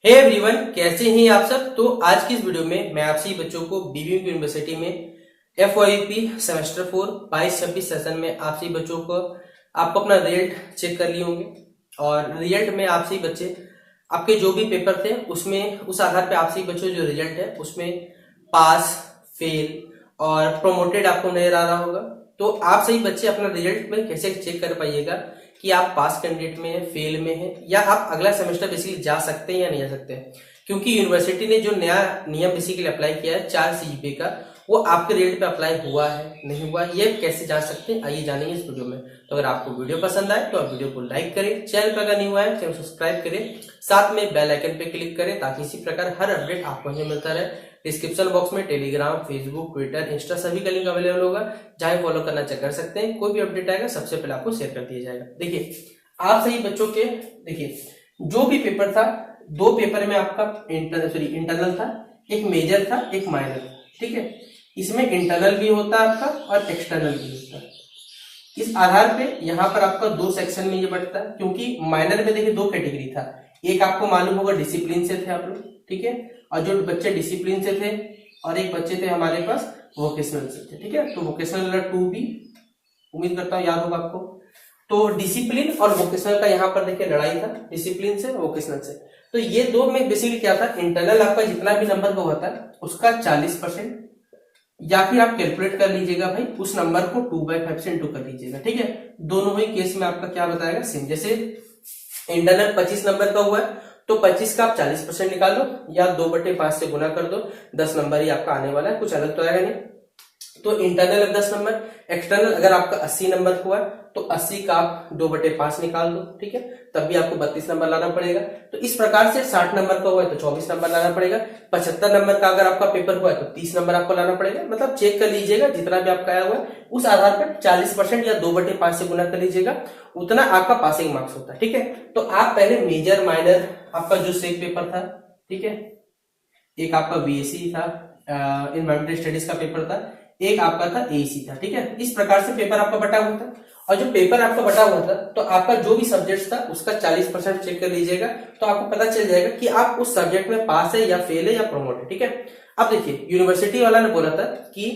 Hey everyone, कैसे हैं आप सब। तो आज की इस वीडियो में मैं आपसे बच्चों को बीबीएम यूनिवर्सिटी में एफओआईपी सेमेस्टर 4 22-26 सेशन में आपसे बच्चों को आपको अपना रिजल्ट चेक कर लिए होंगे। और रिजल्ट में आपसे बच्चे आपके जो भी पेपर थे उसमें उस आधार पे आपसे बच्चों जो रिजल्ट है उसमें पास, फेल और प्रोमोटेड आपको नजर आ रहा होगा। तो आप सही बच्चे अपना रिजल्ट में कैसे चेक कर पाइएगा कि आप पास कैंडिडेट में हैं, फेल में हैं, या आप अगला सेमेस्टर बेसिकली जा सकते हैं या नहीं जा सकते हैं। क्योंकि यूनिवर्सिटी ने जो नया नियम बेसिकली अप्लाई किया है 4 सीजीपीए का, वो आपके रिजल्ट पे अप्लाई हुआ है नहीं हुआ, ये कैसे जान सकते हैं, आइए जानेंगे इस वीडियो में। तो अगर आपको वीडियो पसंद आए तो आप वीडियो को लाइक करें, चैनल पर अगर नहीं हुआ है चैनल सब्सक्राइब करें, साथ में बेल आइकन पे क्लिक करें ताकि इसी प्रकार हर अपडेट आपको ही मिलता रहे। डिस्क्रिप्शन बॉक्स में टेलीग्राम, फेसबुक, ट्विटर, इंस्टा सभी का लिंक अवेलेबल होगा, जहां फॉलो करना चेक कर सकते हैं। कोई भी अपडेट आएगा सबसे पहले आपको शेयर कर दिया जाएगा। देखिए आप सही बच्चों के, देखिए जो भी पेपर था, दो पेपर में आपका इंटरनल था, एक मेजर था एक माइनर था, ठीक है। इसमें इंटरनल भी होता है आपका और एक्सटर्नल भी होता है। इस आधार पे यहाँ पर आपका दो सेक्शन में ये बढ़ता है, क्योंकि माइनर में देखिए दो कैटेगरी था। एक आपको मालूम होगा डिसिप्लिन से थे आप लोग, ठीक है, और जो बच्चे डिसिप्लिन से थे और एक बच्चे थे हमारे पास वोकेशनल से थे, ठीक है। तो वोकेशनल 2B उम्मीद करता हूँ याद होगा आपको। तो डिसिप्लिन और वोकेशनल का यहाँ पर देखिए लड़ाई था, डिसिप्लिन से वोकेशनल से। तो ये दो में बेसिकली क्या था, इंटरनल आपका जितना भी नंबर का होता है उसका 40%, या फिर आप कैलकुलेट कर लीजिएगा भाई उस नंबर को 2/5 से इंटू कर लीजिएगा, ठीक है। दोनों ही केस में आपका क्या बताएगा सेम। जैसे इंटरनल 25 नंबर का हुआ है तो 25 का आप 40% निकाल लो या 2/5 से गुना कर दो, 10 नंबर ही आपका आने वाला है, कुछ अलग तो आएगा नहीं। तो इंटरनल 10 नंबर, एक्सटर्नल अगर आपका 80 नंबर हुआ तो 80 का आप 2/5 निकाल दो, ठीक है, तब भी आपको 32 नंबर लाना पड़ेगा। तो इस प्रकार से 60 नंबर का हुआ है तो 24 नंबर लाना पड़ेगा। 75 नंबर का अगर आपका पेपर हुआ है तो 30 नंबर आपको लाना पड़ेगा। मतलब चेक कर लीजिएगा जितना भी आपका आया हुआ है उस आधार पर 40% या 2/5 से गुना कर लीजिएगा, उतना आपका पासिंग मार्क्स होता है, ठीक है। तो आप पहले मेजर माइनर आपका जो सेक पेपर था, ठीक है, एक आपका बीएससी था, इन्वायरमेंटल स्टडीज का पेपर था, एक आपका था एसी था, ठीक है। इस प्रकार से पेपर आपका बटा हुआ था। और जो पेपर आपका बटा हुआ था तो आपका जो भी सब्जेक्ट था उसका 40% चेक कर लीजिएगा, तो आपको पता चल जाएगा कि आप उस सब्जेक्ट में पास है या फेल है या प्रमोट है, ठीक है। अब देखिए यूनिवर्सिटी वाला ने बोला था कि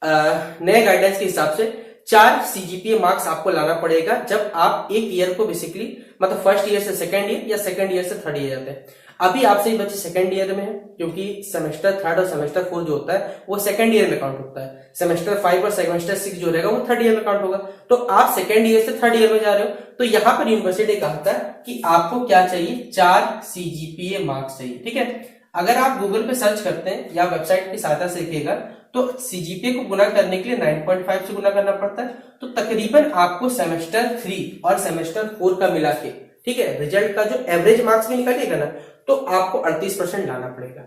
नए गाइडेंस के हिसाब से 4 सीजीपीए मार्क्स आपको लाना पड़ेगा जब आप एक ईयर को बेसिकली, मतलब फर्स्ट ईयर से सेकंड ईयर या सेकंड ईयर से थर्ड ईयर जाते हैं। अभी आपसे बच्चे सेकंड ईयर में है, क्योंकि सेमेस्टर 3 और सेमेस्टर 4 जो होता है वो सेकंड ईयर में काउंट होता है। सेमेस्टर 5 और सेमेस्टर 6 जो रहेगा वो थर्ड ईयर में काउंट होगा। तो आप सेकंड ईयर से थर्ड ईयर में जा रहे हो, तो यहाँ पर यूनिवर्सिटी कहता है कि आपको क्या चाहिए, 4 सीजीपीए मार्क्स चाहिए, ठीक है। अगर आप गूगल पे सर्च करते हैं या वेबसाइट की सहायता से देखिएगा तो सीजीपीए को गुना करने के लिए 9.5 से गुना करना पड़ता है। तो तकरीबन आपको सेमेस्टर 3 और सेमेस्टर 4 का मिला के, ठीक है, रिजल्ट का जो एवरेज मार्क्स भी निकालिएगा ना तो आपको 38% लाना पड़ेगा।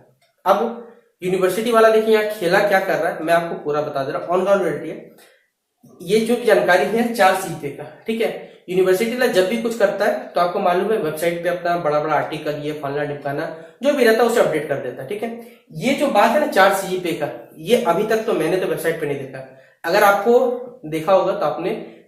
अब यूनिवर्सिटी वाला देखिए यहाँ खेला क्या कर रहा है, मैं आपको पूरा बता दे रहा हूँ, ऑन ग्राउंड रियलिटी है। ये जो जानकारी है 4 सीजीपीए का, ठीक है। यूनिवर्सिटी वाला जब भी कुछ करता है तो आपको मालूम है वेबसाइट पे अपना बड़ा बड़ा आर्टिकल, ये फलना ढिमकाना जो भी रहता है उसे अपडेट कर देता है, ठीक है। ये जो बात है ना 4 सीजीपीए का, ये अभी तक तो मैंने तो वेबसाइट पे नहीं देखा। अगर आपको देखा होगा तो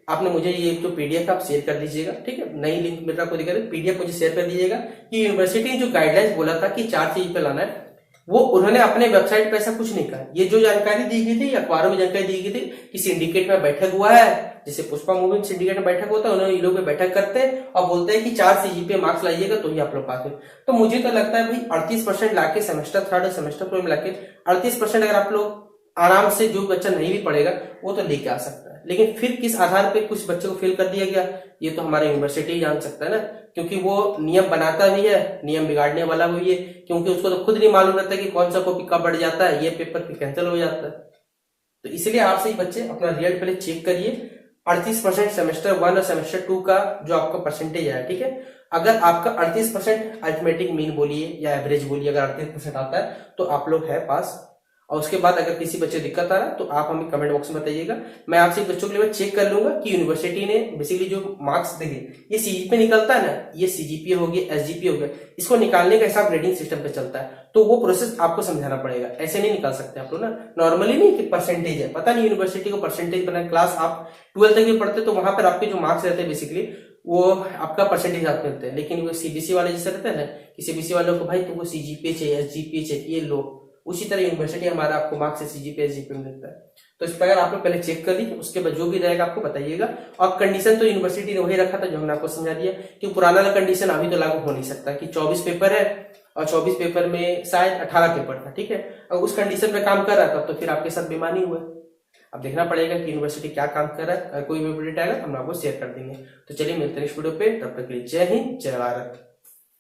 आपने मुझे ये जो पीडीएफ आप शेयर कर दीजिएगा, ठीक है। नई लिंक मेरे को दिखा पीडीएफ मुझे शेयर कर दीजिएगा कि यूनिवर्सिटी ने जो गाइडलाइंस बोला था कि 4 सीजीपीए लाना है, वो उन्होंने अपने वेबसाइट पे ऐसा कुछ नहीं कहा। ये जो जानकारी दी गई थी, अखबारों में जानकारी दी गई थी कि सिंडिकेट में बैठक हुआ है, जैसे पुष्पा मूवी में सिंडिकेट में बैठक होता है, उन्होंने ये लोग बैठक करते हैं और बोलते हैं कि 4 सीजीपीए मार्क्स लाइएगा तो ही आप लोग पास है। तो मुझे तो लगता है भाई 38% लाके सेमेस्टर 3 और सेमेस्टर 4 में लाके 38% अगर आप लोग आराम से, जो बच्चा नहीं भी पढ़ेगा वो तो लेके आ सकता है। लेकिन फिर किस आधार पे कुछ बच्चों को फेल कर दिया गया, ये तो हमारा यूनिवर्सिटी ही जान सकता है ना, क्योंकि वो नियम बनाता भी है, नियम बिगाड़ने वाला भी है, क्योंकि उसको तो खुद नहीं मालूम रहता कि कौन सा कॉपी कब बढ़ जाता है, ये पेपर फिर कैंसिल हो जाता है। तो इसलिए आप सही बच्चे अपना रिजल्ट पहले चेक करिए। 38% सेमेस्टर 1 और सेमेस्टर 2 का जो आपका परसेंटेज है, ठीक है। अगर आपका 38% अरिथमेटिक मीन बोलिए या एवरेज बोलिए, अगर 38% आता है तो आप लोग है पास। और उसके बाद अगर किसी बच्चे दिक्कत आ रहा है तो आप हमें कमेंट बॉक्स में बताइएगा, मैं आपसे बच्चों के लिए चेक कर लूंगा कि यूनिवर्सिटी ने बेसिकली जो मार्क्स देंगे, ये सीजीपीए निकलता है ना, ये सीजीपीए हो गया, एसजीपीए हो गया, इसको निकालने का हिसाब ग्रेडिंग सिस्टम पे चलता है। तो वो प्रोसेस आपको समझाना पड़ेगा, ऐसे नहीं निकाल सकते आप लोग ना नॉर्मली, नहीं कि परसेंटेज है, पता नहीं यूनिवर्सिटी को परसेंटेज बना। क्लास आप 12 तक भी पढ़ते तो वहां पर आपके जो मार्क्स रहते हैं बेसिकली वो आपका परसेंटेज आप मिलते हैं। लेकिन वो सीबीएसई वाले जैसे रहते हैं ना कि सीबीएसई वालों को भाई तुमको सीजीपीए चाहिए, एसजीपीए चाहिए, लो, उसी तरह यूनिवर्सिटी हमारा आपको मार्क्स से सीजीपीए एसजीपीए मिलता है। तो इस प्रकार आप लोग पहले चेक कर लीजिए, उसके बाद जो भी रहेगा आपको बताइएगा। और कंडीशन तो यूनिवर्सिटी ने वही रखा था जो हमने आपको समझा दिया कि पुराना वाला कंडीशन अभी तो लागू हो नहीं सकता कि 24 पेपर है और 24 पेपर में शायद 18 पेपर था, ठीक है। अगर उस कंडीशन पे काम कर रहा था तो फिर आपके साथ बेईमानी हुआ। अब देखना पड़ेगा कि यूनिवर्सिटी क्या काम कर रहा है। अगर कोई भी अपडेट आएगा तो हम आपको शेयर कर देंगे। तो चलिए मिलते हैं नेक्स्ट वीडियो पे, तब तक के लिए जय हिंद जय भारत।